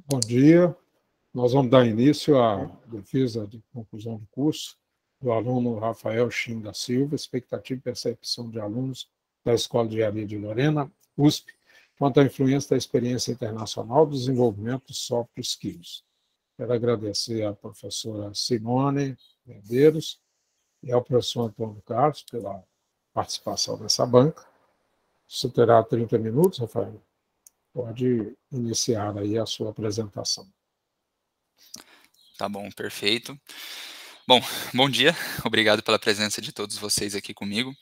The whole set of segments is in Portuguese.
Bom dia. Nós vamos dar início à defesa de conclusão do curso do aluno Rafael Chin da Silva, expectativa e percepção de alunos da Escola de Engenharia de Lorena, USP, quanto à influência da experiência internacional do desenvolvimento de soft skills. Quero agradecer à professora Simone Medeiros e ao professor Antônio Carlos pela participação nessa banca. Você terá 30 minutos, Rafael. Pode iniciar aí a sua apresentação. Tá bom, perfeito. Bom dia, obrigado pela presença de todos vocês aqui comigo.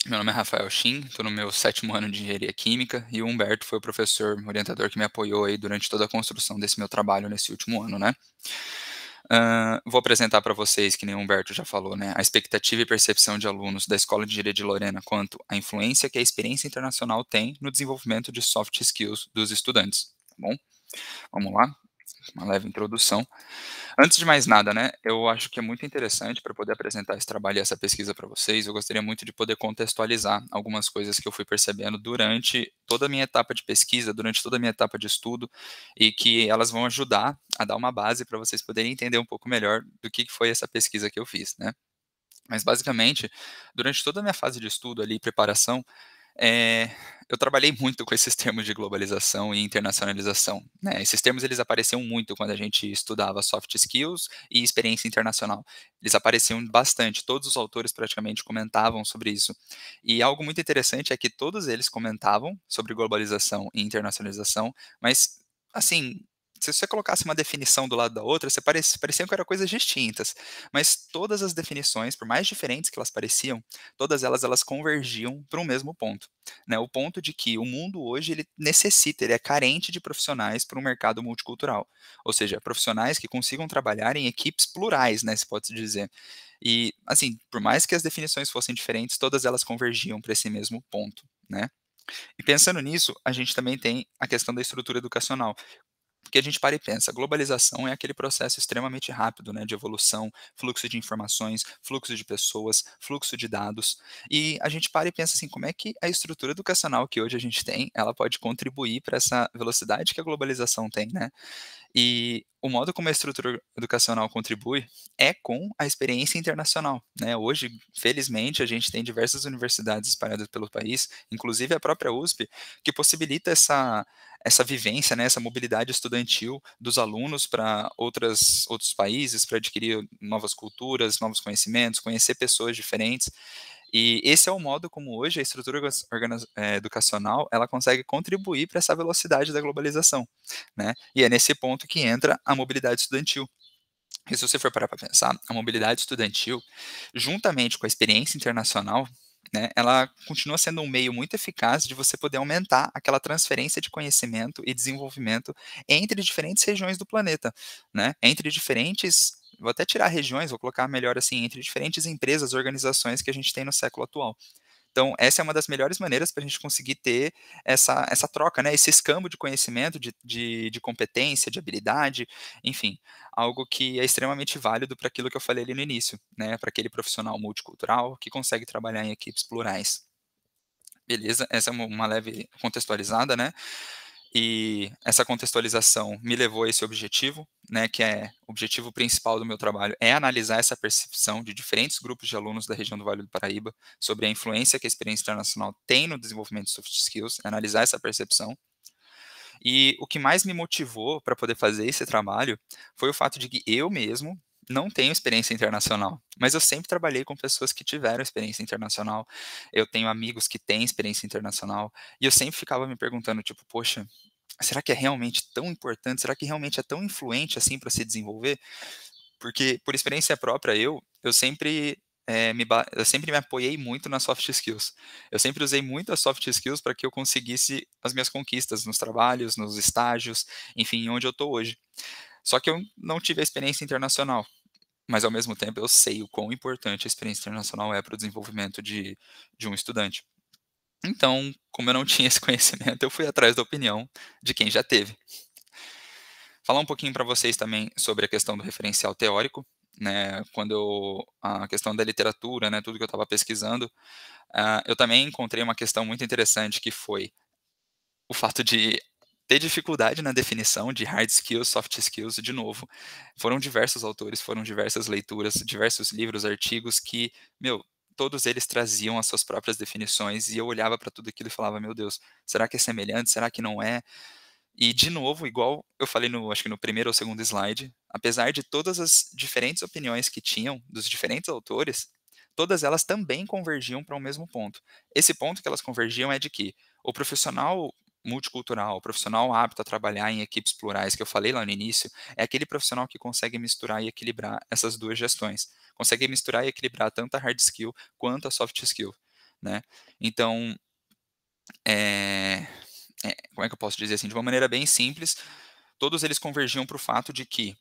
Meu nome é Rafael Chin, estou no meu 7º ano de Engenharia Química e o Humberto foi o professor orientador que me apoiou aí durante toda a construção desse meu trabalho nesse último ano, né? Vou apresentar para vocês, que nem o Humberto já falou, né, a expectativa e percepção de alunos da Escola de Engenharia de Lorena quanto à influência que a experiência internacional tem no desenvolvimento de soft skills dos estudantes, tá bom? Vamos lá, uma leve introdução. Antes de mais nada, né, eu acho que é muito interessante para poder apresentar esse trabalho e essa pesquisa para vocês, eu gostaria muito de poder contextualizar algumas coisas que eu fui percebendo durante toda a minha etapa de pesquisa, durante toda a minha etapa de estudo, e que elas vão ajudar a dar uma base para vocês poderem entender um pouco melhor do que foi essa pesquisa que eu fiz, né. Mas basicamente, durante toda a minha fase de estudo ali, preparação, eu trabalhei muito com esses termos de globalização e internacionalização, né? Esses termos eles apareciam muito quando a gente estudava soft skills e experiência internacional. Eles apareciam bastante, todos os autores praticamente comentavam sobre isso. E algo muito interessante é que todos eles comentavam sobre globalização e internacionalização, mas assim, se você colocasse uma definição do lado da outra, pareciam que eram coisas distintas, mas todas as definições, por mais diferentes que elas pareciam, todas elas convergiam para um mesmo ponto, né? O ponto de que o mundo hoje ele necessita, ele é carente de profissionais para um mercado multicultural, ou seja, profissionais que consigam trabalhar em equipes plurais, né, se pode se dizer. E assim, por mais que as definições fossem diferentes, todas elas convergiam para esse mesmo ponto, né? E pensando nisso, a gente também tem a questão da estrutura educacional. Porque a gente para e pensa, a globalização é aquele processo extremamente rápido, né, de evolução, fluxo de informações, fluxo de pessoas, fluxo de dados, e a gente para e pensa assim, como é que a estrutura educacional que hoje a gente tem, ela pode contribuir para essa velocidade que a globalização tem, né? E o modo como a estrutura educacional contribui é com a experiência internacional, né? Hoje, felizmente, a gente tem diversas universidades espalhadas pelo país, inclusive a própria USP, que possibilita essa vivência, né, essa mobilidade estudantil dos alunos para outros países, para adquirir novas culturas, novos conhecimentos, conhecer pessoas diferentes. E esse é o modo como hoje a estrutura educacional ela consegue contribuir para essa velocidade da globalização, né? E é nesse ponto que entra a mobilidade estudantil. E se você for parar para pensar, a mobilidade estudantil, juntamente com a experiência internacional, né, ela continua sendo um meio muito eficaz de você poder aumentar aquela transferência de conhecimento e desenvolvimento entre diferentes regiões do planeta, né, entre diferentes, vou até tirar regiões, vou colocar melhor assim, entre diferentes empresas, organizações que a gente tem no século atual. Então, essa é uma das melhores maneiras para a gente conseguir ter essa troca, né, esse escambo de conhecimento, de competência, de habilidade, enfim, algo que é extremamente válido para aquilo que eu falei ali no início, né, para aquele profissional multicultural que consegue trabalhar em equipes plurais. Beleza, essa é uma leve contextualizada, né? E essa contextualização me levou a esse objetivo, né, que é o objetivo principal do meu trabalho, é analisar essa percepção de diferentes grupos de alunos da região do Vale do Paraíba sobre a influência que a experiência internacional tem no desenvolvimento de soft skills, analisar essa percepção. E o que mais me motivou para poder fazer esse trabalho foi o fato de que eu mesmo não tenho experiência internacional, mas eu sempre trabalhei com pessoas que tiveram experiência internacional, eu tenho amigos que têm experiência internacional, e eu sempre ficava me perguntando, tipo, poxa, será que é realmente tão importante? Será que realmente é tão influente assim para se desenvolver? Porque, por experiência própria, eu sempre eu sempre me apoiei muito nas soft skills. Eu sempre usei muito as soft skills para que eu conseguisse as minhas conquistas nos trabalhos, nos estágios, enfim, onde eu estou hoje. Só que eu não tive a experiência internacional, mas ao mesmo tempo eu sei o quão importante a experiência internacional é para o desenvolvimento de um estudante. Então, como eu não tinha esse conhecimento, eu fui atrás da opinião de quem já teve. Falar um pouquinho para vocês também sobre a questão do referencial teórico, né, a questão da literatura, né, tudo que eu estava pesquisando, eu também encontrei uma questão muito interessante que foi o fato de ter dificuldade na definição de hard skills, soft skills, de novo, foram diversos autores, foram diversas leituras, diversos livros, artigos que, meu, todos eles traziam as suas próprias definições e eu olhava para tudo aquilo e falava: "Meu Deus, será que é semelhante? Será que não é?". E de novo, igual eu falei no acho que no primeiro ou segundo slide, apesar de todas as diferentes opiniões que tinham, dos diferentes autores, todas elas também convergiam para um mesmo ponto. Esse ponto que elas convergiam é de que o profissional multicultural, o profissional apto a trabalhar em equipes plurais que eu falei lá no início, é aquele profissional que consegue misturar e equilibrar essas 2 gestões. Consegue misturar e equilibrar tanto a hard skill quanto a soft skill, né. Então, eh como é que eu posso dizer assim? De uma maneira bem simples, todos eles convergiam para o fato de que,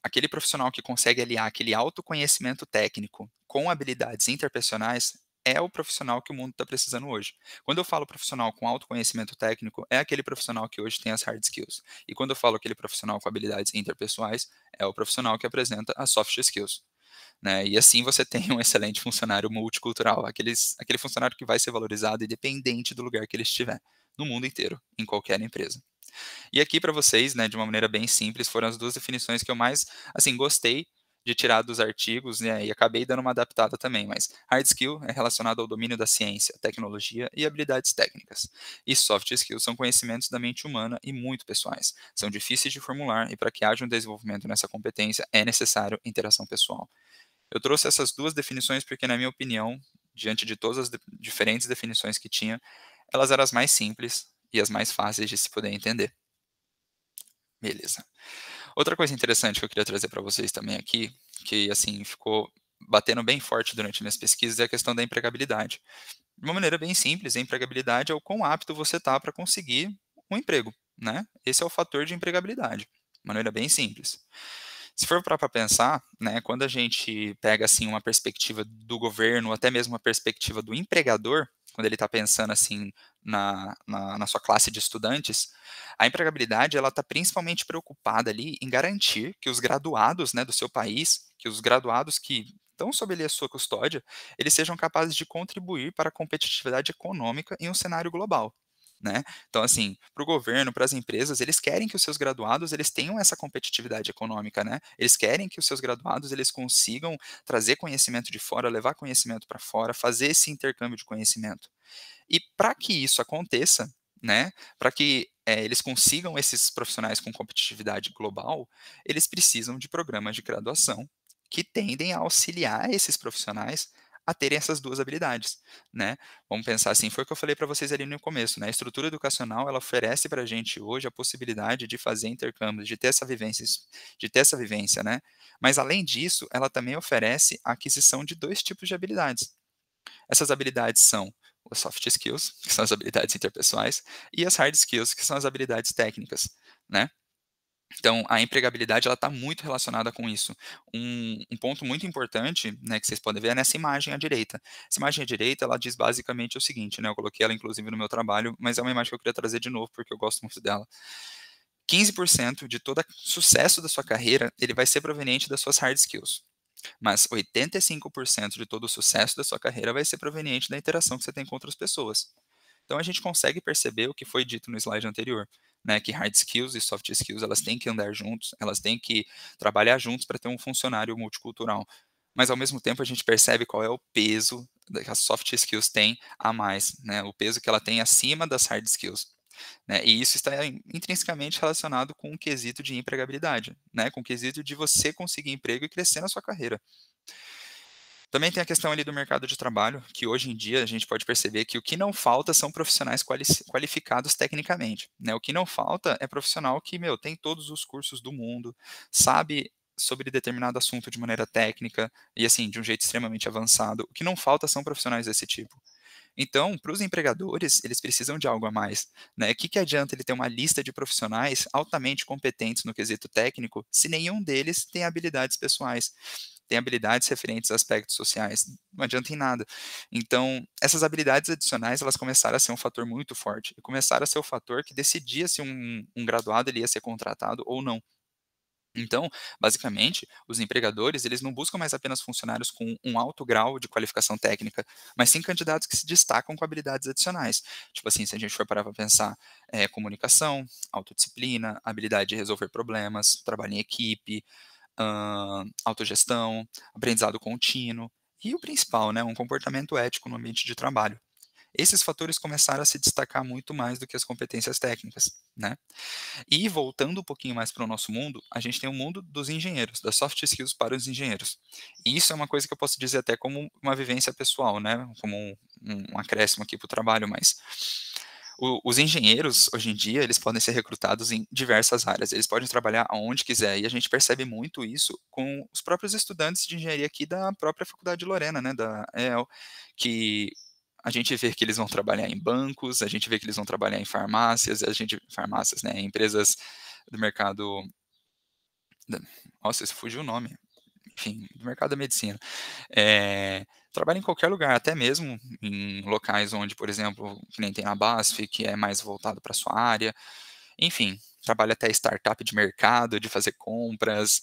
aquele profissional que consegue aliar aquele autoconhecimento técnico com habilidades interpessoais é o profissional que o mundo está precisando hoje. Quando eu falo profissional com autoconhecimento técnico, é aquele profissional que hoje tem as hard skills. E quando eu falo aquele profissional com habilidades interpessoais, é o profissional que apresenta as soft skills, né? E assim você tem um excelente funcionário multicultural, aquele funcionário que vai ser valorizado independente do lugar que ele estiver, no mundo inteiro, em qualquer empresa. E aqui para vocês, né, de uma maneira bem simples, foram as 2 definições que eu mais, assim, gostei de tirar dos artigos, né, e acabei dando uma adaptada também, mas hard skill é relacionado ao domínio da ciência, tecnologia e habilidades técnicas. E soft skills são conhecimentos da mente humana e muito pessoais. São difíceis de formular e para que haja um desenvolvimento nessa competência é necessário interação pessoal. Eu trouxe essas 2 definições porque, na minha opinião, diante de todas as diferentes definições que tinha, elas eram as mais simples e as mais fáceis de se poder entender. Beleza. Outra coisa interessante que eu queria trazer para vocês também aqui, que assim ficou batendo bem forte durante minhas pesquisas, é a questão da empregabilidade. De uma maneira bem simples, a empregabilidade é o quão apto você está para conseguir um emprego, né? Esse é o fator de empregabilidade, de maneira bem simples. Se for para pensar, né, quando a gente pega assim uma perspectiva do governo, ou até mesmo uma perspectiva do empregador, quando ele está pensando assim na sua classe de estudantes, a empregabilidade ela está principalmente preocupada ali em garantir que os graduados, né, do seu país, que os graduados que estão sob ali a sua custódia, eles sejam capazes de contribuir para a competitividade econômica em um cenário global, né? Então, assim, para o governo, para as empresas, eles querem que os seus graduados eles tenham essa competitividade econômica, né? Eles querem que os seus graduados eles consigam trazer conhecimento de fora, levar conhecimento para fora, fazer esse intercâmbio de conhecimento. E para que isso aconteça, né, para que, eles consigam esses profissionais com competitividade global, eles precisam de programas de graduação que tendem a auxiliar esses profissionais a terem essas 2 habilidades, né. Vamos pensar assim, foi o que eu falei para vocês ali no começo, né, a estrutura educacional ela oferece para a gente hoje a possibilidade de fazer intercâmbios, de ter essa vivência, né. Mas além disso, ela também oferece a aquisição de 2 tipos de habilidades. Essas habilidades são as soft skills, que são as habilidades interpessoais, e as hard skills, que são as habilidades técnicas, né. Então, a empregabilidade ela está muito relacionada com isso. Um ponto muito importante, né, que vocês podem ver é nessa imagem à direita. Essa imagem à direita, ela diz basicamente o seguinte, né, eu coloquei ela inclusive no meu trabalho, mas é uma imagem que eu queria trazer de novo, porque eu gosto muito dela. 15% de todo sucesso da sua carreira, ele vai ser proveniente das suas hard skills. Mas 85% de todo o sucesso da sua carreira vai ser proveniente da interação que você tem com outras pessoas. Então a gente consegue perceber o que foi dito no slide anterior, né, que hard skills e soft skills elas têm que andar juntos, elas têm que trabalhar juntos para ter um funcionário multicultural. Mas ao mesmo tempo a gente percebe qual é o peso que as soft skills têm a mais, né, o peso que ela tem acima das hard skills. Né, e isso está intrinsecamente relacionado com o quesito de empregabilidade, né, com o quesito de você conseguir emprego e crescer na sua carreira. Também tem a questão ali do mercado de trabalho, que hoje em dia a gente pode perceber que o que não falta são profissionais qualificados tecnicamente, né? O que não falta é profissional que, meu, tem todos os cursos do mundo, sabe sobre determinado assunto de maneira técnica e assim, de um jeito extremamente avançado. O que não falta são profissionais desse tipo. Então, para os empregadores, eles precisam de algo a mais, né? O que que adianta ele ter uma lista de profissionais altamente competentes no quesito técnico, se nenhum deles tem habilidades pessoais, tem habilidades referentes a aspectos sociais? Não adianta em nada. Então, essas habilidades adicionais, elas começaram a ser um fator muito forte, e começaram a ser o fator que decidia se um graduado ele ia ser contratado ou não. Então, basicamente, os empregadores, eles não buscam mais apenas funcionários com um alto grau de qualificação técnica, mas sim candidatos que se destacam com habilidades adicionais. Tipo assim, se a gente for parar para pensar, comunicação, autodisciplina, habilidade de resolver problemas, trabalho em equipe, autogestão, aprendizado contínuo e o principal, né, um comportamento ético no ambiente de trabalho. Esses fatores começaram a se destacar muito mais do que as competências técnicas, né? E voltando um pouquinho mais para o nosso mundo, a gente tem o mundo dos engenheiros, das soft skills para os engenheiros. E isso é uma coisa que eu posso dizer até como uma vivência pessoal, né? Como um acréscimo aqui para o trabalho, mas os engenheiros, hoje em dia, eles podem ser recrutados em diversas áreas, eles podem trabalhar aonde quiser, e a gente percebe muito isso com os próprios estudantes de engenharia aqui da própria Faculdade de Lorena, né, da EEL, que a gente vê que eles vão trabalhar em bancos, a gente vê que eles vão trabalhar em farmácias, farmácias, né, empresas do mercado, nossa, isso fugiu o nome, enfim, do mercado da medicina. Trabalha em qualquer lugar, até mesmo em locais onde, por exemplo, que nem tem na BASF, que é mais voltado para a sua área. Enfim, trabalha até startup de mercado, de fazer compras.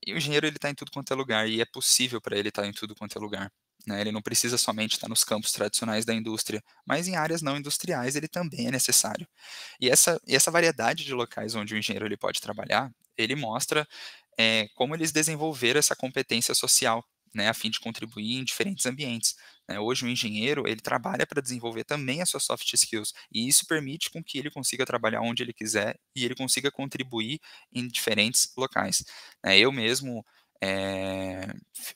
E o engenheiro ele está em tudo quanto é lugar e é possível para ele estar em tudo quanto é lugar. Né? Ele não precisa somente estar nos campos tradicionais da indústria, mas em áreas não industriais ele também é necessário. E essa variedade de locais onde o engenheiro ele pode trabalhar, ele mostra como eles desenvolveram essa competência social, né, a fim de contribuir em diferentes ambientes. Né? Hoje o engenheiro ele trabalha para desenvolver também as suas soft skills e isso permite com que ele consiga trabalhar onde ele quiser e ele consiga contribuir em diferentes locais. Né? Eu mesmo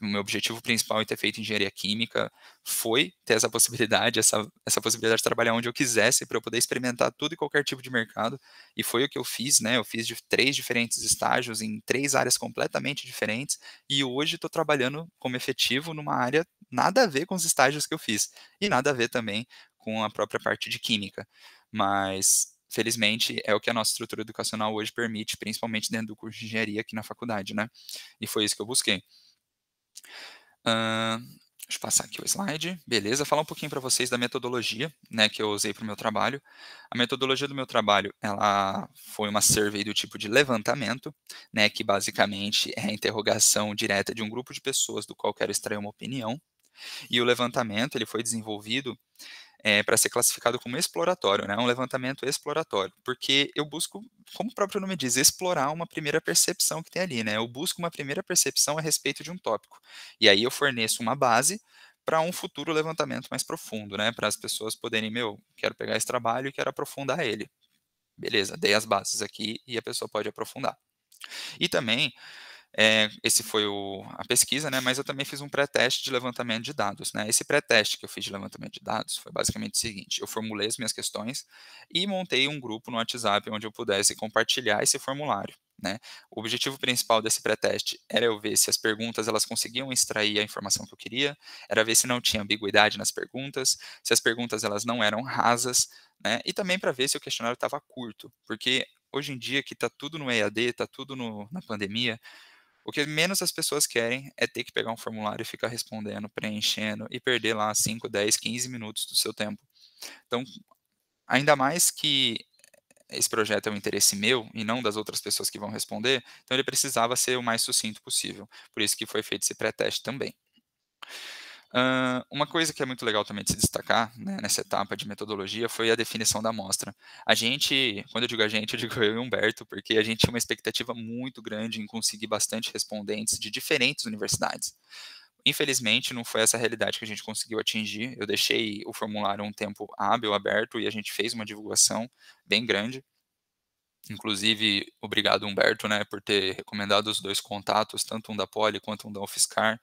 o meu objetivo principal em ter feito engenharia química foi ter essa possibilidade de trabalhar onde eu quisesse para eu poder experimentar tudo e qualquer tipo de mercado e foi o que eu fiz, né? Eu fiz de 3 diferentes estágios em 3 áreas completamente diferentes, e hoje estou trabalhando como efetivo numa área nada a ver com os estágios que eu fiz, e nada a ver também com a própria parte de química. Mas, felizmente, é o que a nossa estrutura educacional hoje permite, principalmente dentro do curso de engenharia aqui na faculdade, né? E foi isso que eu busquei. Hã, deixa eu passar aqui o slide. Beleza, falar um pouquinho para vocês da metodologia, né, que eu usei para o meu trabalho. A metodologia do meu trabalho, ela foi uma survey do tipo de levantamento, né, que basicamente é a interrogação direta de um grupo de pessoas do qual quero extrair uma opinião. E o levantamento, ele foi desenvolvido para ser classificado como exploratório, né, um levantamento exploratório, porque eu busco, como o próprio nome diz, explorar uma primeira percepção que tem ali, né, eu busco uma primeira percepção a respeito de um tópico, e aí eu forneço uma base para um futuro levantamento mais profundo, né, para as pessoas poderem, quero pegar esse trabalho e quero aprofundar ele. Beleza, dei as bases aqui e a pessoa pode aprofundar. E também esse foi a pesquisa, né, mas eu também fiz um pré-teste de levantamento de dados, né. Esse pré-teste que eu fiz de levantamento de dados foi basicamente o seguinte: eu formulei as minhas questões e montei um grupo no WhatsApp onde eu pudesse compartilhar esse formulário, né. O objetivo principal desse pré-teste era eu ver se as perguntas elas conseguiam extrair a informação que eu queria, era ver se não tinha ambiguidade nas perguntas, se as perguntas elas não eram rasas, né, e também para ver se o questionário estava curto, porque hoje em dia que está tudo no EAD, está tudo na pandemia, o que menos as pessoas querem é ter que pegar um formulário e ficar respondendo, preenchendo e perder lá 5, 10, 15 minutos do seu tempo. Então, ainda mais que esse projeto é um interesse meu e não das outras pessoas que vão responder, então ele precisava ser o mais sucinto possível. Por isso que foi feito esse pré-teste também. Uma coisa que é muito legal também de se destacar, né, nessa etapa de metodologia foi a definição da amostra. A gente, quando eu digo a gente, eu digo eu e o Humberto, porque a gente tinha uma expectativa muito grande em conseguir bastante respondentes de diferentes universidades. Infelizmente, não foi essa a realidade que a gente conseguiu atingir. Eu deixei o formulário um tempo hábil, aberto, e a gente fez uma divulgação bem grande. Inclusive, obrigado, Humberto, né, por ter recomendado os 2 contatos, tanto um da Poli quanto um da UFSCar.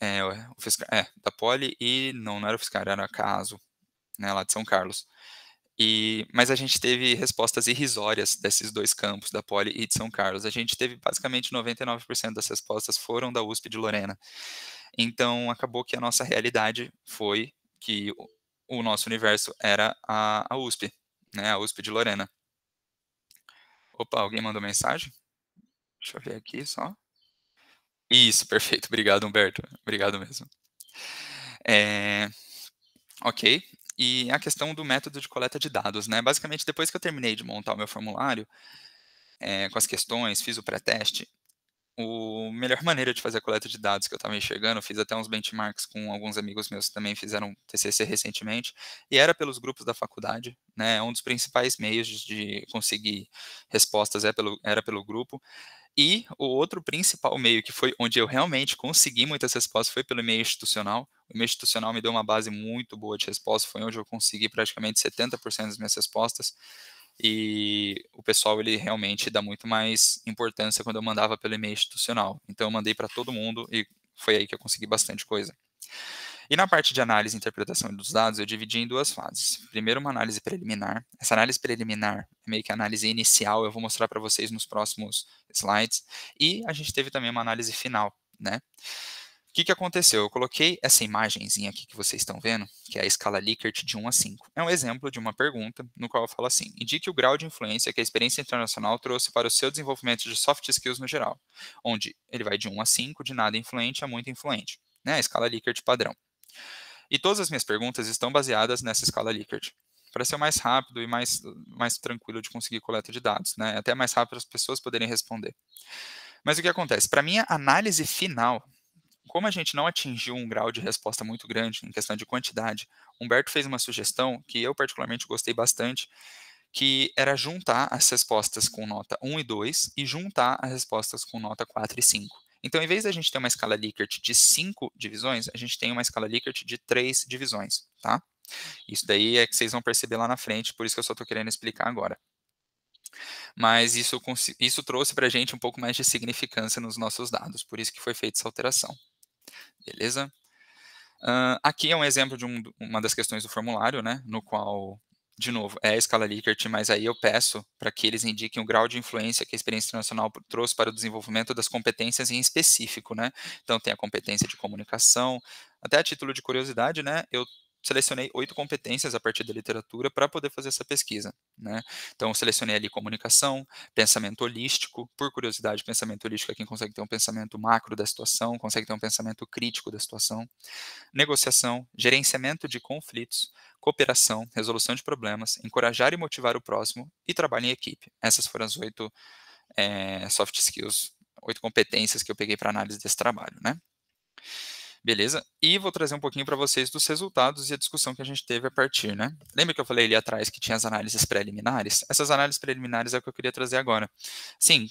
O UFSCar da Poli e não era UFSCar, era a Caso, né, lá de São Carlos. Mas a gente teve respostas irrisórias desses 2 campos, da Poli e de São Carlos. A gente teve basicamente 99% das respostas foram da USP de Lorena. Então acabou que a nossa realidade foi que o nosso universo era a USP, né, a USP de Lorena. Opa, alguém mandou mensagem? Deixa eu ver aqui só. Isso, perfeito. Obrigado, Humberto. Obrigado mesmo. Eh, ok. E a questão do método de coleta de dados, né? Basicamente, depois que eu terminei de montar o meu formulário, com as questões, fiz o pré-teste. A melhor maneira de fazer a coleta de dados que eu estava enxergando, fiz até uns benchmarks com alguns amigos meus que também fizeram TCC recentemente, e era pelos grupos da faculdade, né, um dos principais meios de conseguir respostas era pelo grupo, e o outro principal meio, que foi onde eu realmente consegui muitas respostas, foi pelo e-mail institucional. O e-mail institucional me deu uma base muito boa de resposta, foi onde eu consegui praticamente 70% das minhas respostas, e o pessoal, ele realmente dá muito mais importância quando eu mandava pelo e-mail institucional. Então eu mandei para todo mundo e foi aí que eu consegui bastante coisa. E na parte de análise e interpretação dos dados, eu dividi em duas fases. Primeiro, uma análise preliminar. Essa análise preliminar é meio que a análise inicial, eu vou mostrar para vocês nos próximos slides. E a gente teve também uma análise final, né? O que aconteceu? Eu coloquei essa imagenzinha aqui que vocês estão vendo, que é a escala Likert de 1 a 5. É um exemplo de uma pergunta no qual eu falo assim: indique o grau de influência que a experiência internacional trouxe para o seu desenvolvimento de soft skills no geral, onde ele vai de 1 a 5, de nada influente a muito influente, né? A escala Likert padrão. E todas as minhas perguntas estão baseadas nessa escala Likert, para ser mais rápido e mais tranquilo de conseguir coleta de dados, né? Até mais rápido para as pessoas poderem responder. Mas o que acontece? Para minha análise final, como a gente não atingiu um grau de resposta muito grande em questão de quantidade, Humberto fez uma sugestão que eu particularmente gostei bastante, que era juntar as respostas com nota 1 e 2 e juntar as respostas com nota 4 e 5. Então, em vez da gente ter uma escala Likert de 5 divisões, a gente tem uma escala Likert de 3 divisões, tá? Isso daí é que vocês vão perceber lá na frente, por isso que eu só estou querendo explicar agora. Mas isso trouxe para a gente um pouco mais de significância nos nossos dados, por isso que foi feita essa alteração. Beleza? Aqui é um exemplo de uma das questões do formulário, né, no qual, de novo, é a escala Likert, mas aí eu peço para que eles indiquem o grau de influência que a experiência internacional trouxe para o desenvolvimento das competências em específico, né? Então tem a competência de comunicação, até a título de curiosidade, né, eu selecionei 8 competências a partir da literatura para poder fazer essa pesquisa, né? Então eu selecionei ali comunicação, pensamento holístico, por curiosidade, pensamento holístico é quem consegue ter um pensamento macro da situação, consegue ter um pensamento crítico da situação, negociação, gerenciamento de conflitos, cooperação, resolução de problemas, encorajar e motivar o próximo e trabalho em equipe. Essas foram as 8 soft skills, 8 competências que eu peguei para análise desse trabalho, né? Beleza? E vou trazer um pouquinho para vocês dos resultados e a discussão que a gente teve a partir, né? Lembra que eu falei ali atrás que tinha as análises preliminares? Essas análises preliminares é o que eu queria trazer agora. Sim,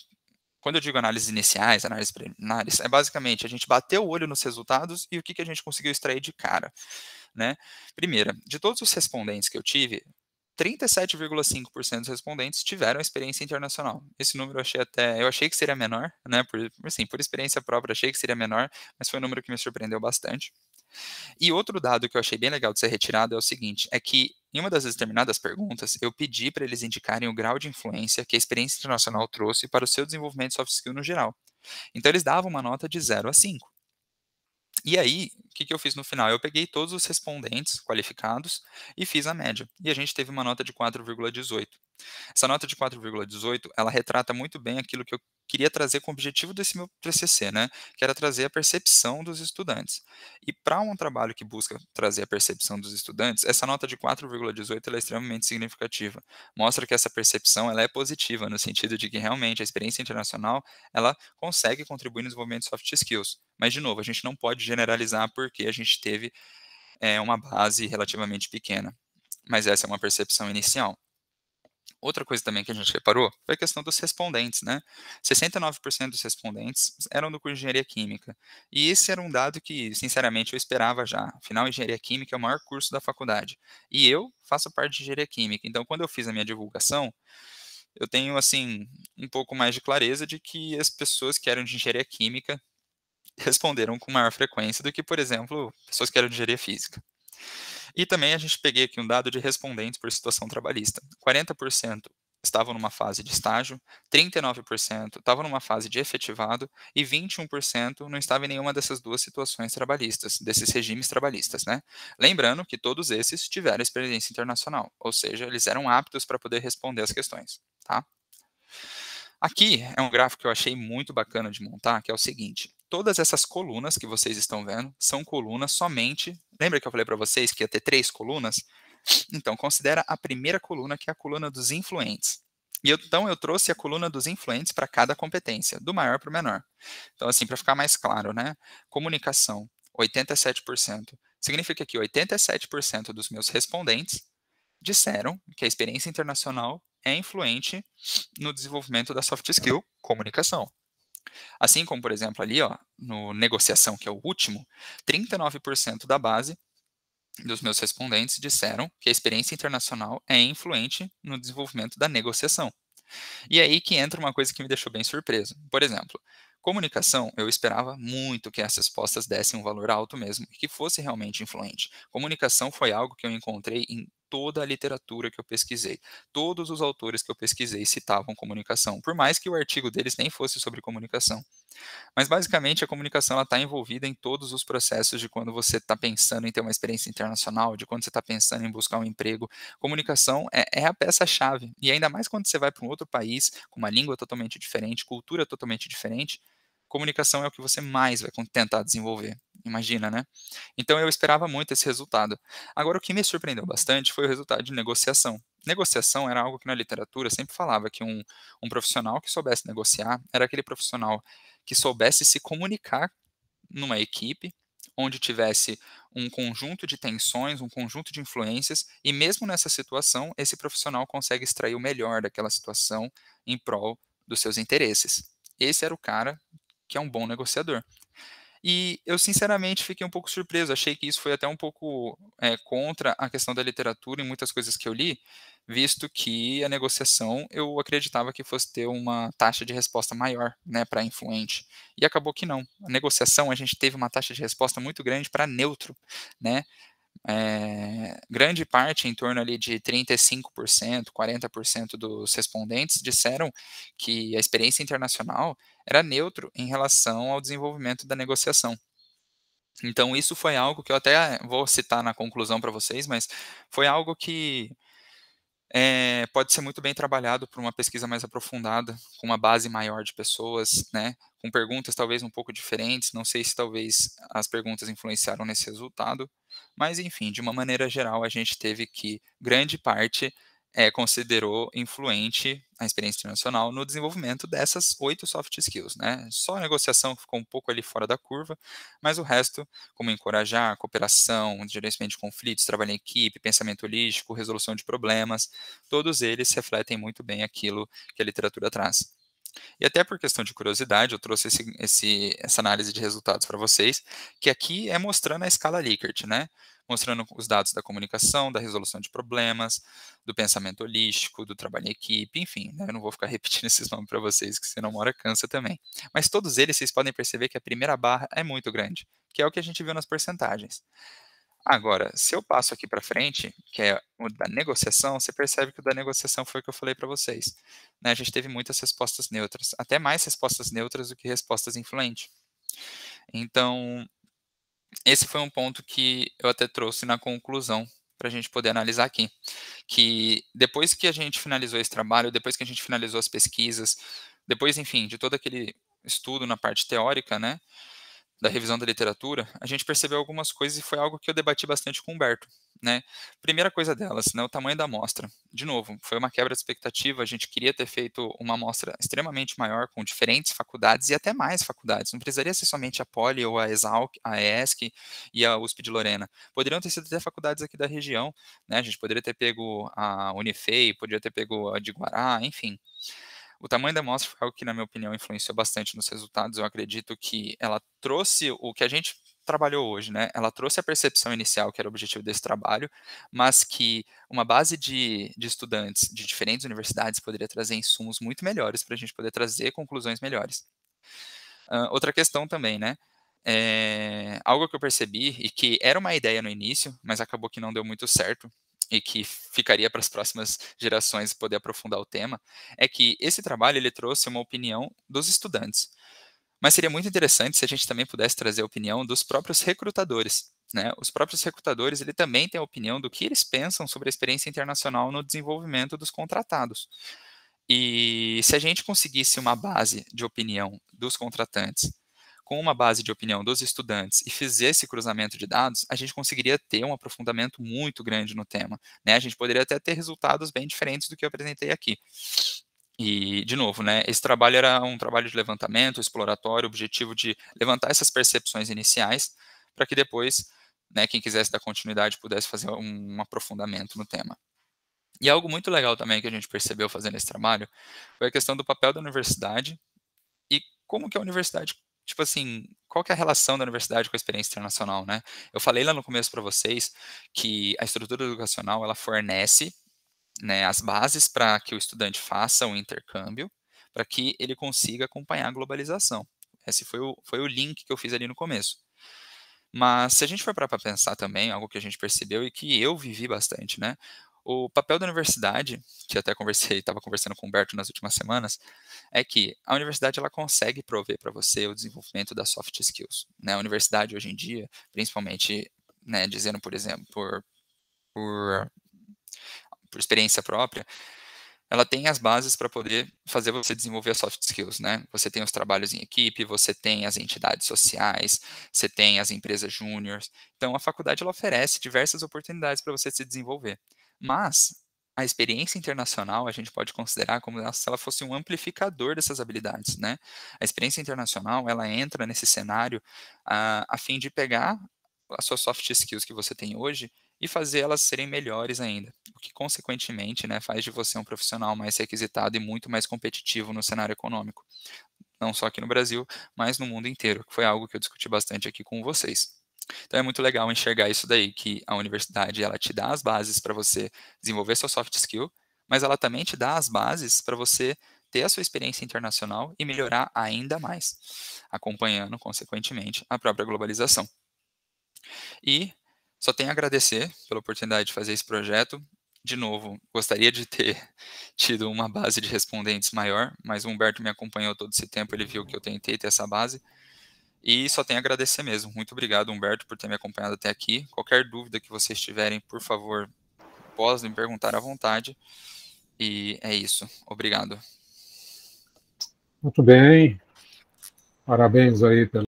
quando eu digo análises iniciais, análises preliminares, é basicamente a gente bater o olho nos resultados e o que a gente conseguiu extrair de cara, né? Primeira, de todos os respondentes que eu tive, 37,5% dos respondentes tiveram experiência internacional. Esse número eu achei que seria menor, né? Por experiência própria, achei que seria menor, mas foi um número que me surpreendeu bastante. E outro dado que eu achei bem legal de ser retirado é o seguinte, é que em uma das determinadas perguntas, eu pedi para eles indicarem o grau de influência que a experiência internacional trouxe para o seu desenvolvimento de soft skill no geral. Então, eles davam uma nota de 0 a 5. E aí, o que eu fiz no final? Eu peguei todos os respondentes qualificados e fiz a média. E a gente teve uma nota de 4,18. Essa nota de 4,18, ela retrata muito bem aquilo que eu queria trazer com o objetivo desse meu TCC, né? Que era trazer a percepção dos estudantes. E para um trabalho que busca trazer a percepção dos estudantes, essa nota de 4,18 ela é extremamente significativa. Mostra que essa percepção ela é positiva, no sentido de que realmente a experiência internacional ela consegue contribuir no desenvolvimento de soft skills. Mas, de novo, a gente não pode generalizar porque a gente teve uma base relativamente pequena. Mas essa é uma percepção inicial. Outra coisa também que a gente reparou foi a questão dos respondentes, né? 69% dos respondentes eram do curso de engenharia química. E esse era um dado que, sinceramente, eu esperava já. Afinal, engenharia química é o maior curso da faculdade. E eu faço parte de engenharia química. Então, quando eu fiz a minha divulgação, eu tenho, assim, um pouco mais de clareza de que as pessoas que eram de engenharia química responderam com maior frequência do que, por exemplo, pessoas que eram de engenharia física. E também a gente peguei aqui um dado de respondentes por situação trabalhista. 40% estavam numa fase de estágio, 39% estavam numa fase de efetivado e 21% não estava em nenhuma dessas duas situações trabalhistas, desses regimes trabalhistas, né? Lembrando que todos esses tiveram experiência internacional, ou seja, eles eram aptos para poder responder as questões, tá? Aqui é um gráfico que eu achei muito bacana de montar, que é o seguinte: todas essas colunas que vocês estão vendo são colunas somente. Lembra que eu falei para vocês que ia ter 3 colunas? Então, considera a primeira coluna, que é a coluna dos influentes. E então eu trouxe a coluna dos influentes para cada competência, do maior para o menor. Então, assim, para ficar mais claro, né? Comunicação, 87%. Significa que 87% dos meus respondentes disseram que a experiência internacional é influente no desenvolvimento da soft skill comunicação. Assim como, por exemplo, ali, ó, no negociação, que é o último, 39% da base dos meus respondentes disseram que a experiência internacional é influente no desenvolvimento da negociação. E é aí que entra uma coisa que me deixou bem surpreso. Por exemplo, comunicação, eu esperava muito que essas respostas dessem um valor alto mesmo, e que fosse realmente influente. Comunicação foi algo que eu encontrei em toda a literatura que eu pesquisei. Todos os autores que eu pesquisei citavam comunicação, por mais que o artigo deles nem fosse sobre comunicação. Mas basicamente a comunicação está envolvida em todos os processos de quando você está pensando em ter uma experiência internacional, de quando você está pensando em buscar um emprego. Comunicação é a peça-chave. E ainda mais quando você vai para um outro país, com uma língua totalmente diferente, cultura totalmente diferente, comunicação é o que você mais vai tentar desenvolver. Imagina, né? Então eu esperava muito esse resultado. Agora, o que me surpreendeu bastante foi o resultado de negociação. Negociação era algo que na literatura sempre falava que um profissional que soubesse negociar era aquele profissional que soubesse se comunicar numa equipe onde tivesse um conjunto de tensões, um conjunto de influências, e mesmo nessa situação, esse profissional consegue extrair o melhor daquela situação em prol dos seus interesses. Esse era o cara que é um bom negociador. E eu sinceramente fiquei um pouco surpreso, achei que isso foi até um pouco, contra a questão da literatura em muitas coisas que eu li, visto que a negociação eu acreditava que fosse ter uma taxa de resposta maior, né, para influente, e acabou que não. A negociação a gente teve uma taxa de resposta muito grande para neutro, né, grande parte, em torno ali de 35%, 40% dos respondentes disseram que a experiência internacional era neutro em relação ao desenvolvimento da negociação. Então isso foi algo que eu até vou citar na conclusão para vocês, mas foi algo que pode ser muito bem trabalhado por uma pesquisa mais aprofundada, com uma base maior de pessoas, né, com perguntas talvez um pouco diferentes, não sei se talvez as perguntas influenciaram nesse resultado, mas enfim, de uma maneira geral, a gente teve que grande parte considerou influente a experiência internacional no desenvolvimento dessas 8 soft skills, né. Só a negociação que ficou um pouco ali fora da curva, mas o resto, como encorajar, cooperação, gerenciamento de conflitos, trabalho em equipe, pensamento holístico, resolução de problemas, todos eles refletem muito bem aquilo que a literatura traz. E até por questão de curiosidade, eu trouxe essa análise de resultados para vocês, que aqui é mostrando a escala Likert, né? Mostrando os dados da comunicação, da resolução de problemas, do pensamento holístico, do trabalho em equipe, enfim, né? Eu não vou ficar repetindo esses nomes para vocês, que senão uma hora cansa também. Mas todos eles, vocês podem perceber que a primeira barra é muito grande, que é o que a gente viu nas porcentagens. Agora, se eu passo aqui para frente, que é o da negociação, você percebe que o da negociação foi o que eu falei para vocês, né, a gente teve muitas respostas neutras, até mais respostas neutras do que respostas influentes. Então, esse foi um ponto que eu até trouxe na conclusão para a gente poder analisar aqui, que depois que a gente finalizou esse trabalho, depois que a gente finalizou as pesquisas, depois, enfim, de todo aquele estudo na parte teórica, né, da revisão da literatura, a gente percebeu algumas coisas e foi algo que eu debati bastante com o Humberto, né. Primeira coisa delas, né, o tamanho da amostra. De novo, foi uma quebra de expectativa, a gente queria ter feito uma amostra extremamente maior, com diferentes faculdades e até mais faculdades, não precisaria ser somente a Poli ou a Exalc, a ESC e a USP de Lorena. Poderiam ter sido até faculdades aqui da região, né, a gente poderia ter pego a Unifei, poderia ter pego a de Guará, enfim. O tamanho da amostra foi algo que, na minha opinião, influenciou bastante nos resultados. Eu acredito que ela trouxe o que a gente trabalhou hoje, né? Ela trouxe a percepção inicial, que era o objetivo desse trabalho, mas que uma base de estudantes de diferentes universidades poderia trazer insumos muito melhores para a gente poder trazer conclusões melhores. Outra questão também, né? Algo que eu percebi e que era uma ideia no início, mas acabou que não deu muito certo e que ficaria para as próximas gerações poder aprofundar o tema, é que esse trabalho ele trouxe uma opinião dos estudantes. Mas seria muito interessante se a gente também pudesse trazer a opinião dos próprios recrutadores, né? Os próprios recrutadores, ele também tem a opinião do que eles pensam sobre a experiência internacional no desenvolvimento dos contratados. E se a gente conseguisse uma base de opinião dos contratantes com uma base de opinião dos estudantes e fizesse esse cruzamento de dados, a gente conseguiria ter um aprofundamento muito grande no tema, né? A gente poderia até ter resultados bem diferentes do que eu apresentei aqui. E, de novo, né, esse trabalho era um trabalho de levantamento, exploratório, objetivo de levantar essas percepções iniciais, para que depois, né, quem quisesse dar continuidade pudesse fazer um aprofundamento no tema. E algo muito legal também que a gente percebeu fazendo esse trabalho foi a questão do papel da universidade e como que a universidade, tipo assim, qual que é a relação da universidade com a experiência internacional, né? Eu falei lá no começo para vocês que a estrutura educacional ela fornece, né, as bases para que o estudante faça o intercâmbio, para que ele consiga acompanhar a globalização. Esse foi o link que eu fiz ali no começo. Mas se a gente for parar para pensar também, algo que a gente percebeu e que eu vivi bastante, né? O papel da universidade, que até estava conversando com o Humberto nas últimas semanas, é que a universidade ela consegue prover para você o desenvolvimento das soft skills. Né? A universidade hoje em dia, principalmente, né, dizendo, por exemplo, por, por experiência própria, ela tem as bases para poder fazer você desenvolver as soft skills, né? Você tem os trabalhos em equipe, você tem as entidades sociais, você tem as empresas júniores. Então, a faculdade ela oferece diversas oportunidades para você se desenvolver. Mas a experiência internacional a gente pode considerar como se ela fosse um amplificador dessas habilidades, né? A experiência internacional ela entra nesse cenário a fim de pegar as suas soft skills que você tem hoje e fazer elas serem melhores ainda, o que consequentemente, né, faz de você um profissional mais requisitado e muito mais competitivo no cenário econômico, não só aqui no Brasil, mas no mundo inteiro, que foi algo que eu discuti bastante aqui com vocês. Então é muito legal enxergar isso daí, que a universidade ela te dá as bases para você desenvolver sua soft skill, mas ela também te dá as bases para você ter a sua experiência internacional e melhorar ainda mais, acompanhando, consequentemente, a própria globalização. E só tenho a agradecer pela oportunidade de fazer esse projeto. De novo, gostaria de ter tido uma base de respondentes maior, mas o Humberto me acompanhou todo esse tempo, ele viu que eu tentei ter essa base. E só tenho a agradecer mesmo. Muito obrigado, Humberto, por ter me acompanhado até aqui. Qualquer dúvida que vocês tiverem, por favor, podem me perguntar à vontade. E é isso. Obrigado. Muito bem. Parabéns aí pela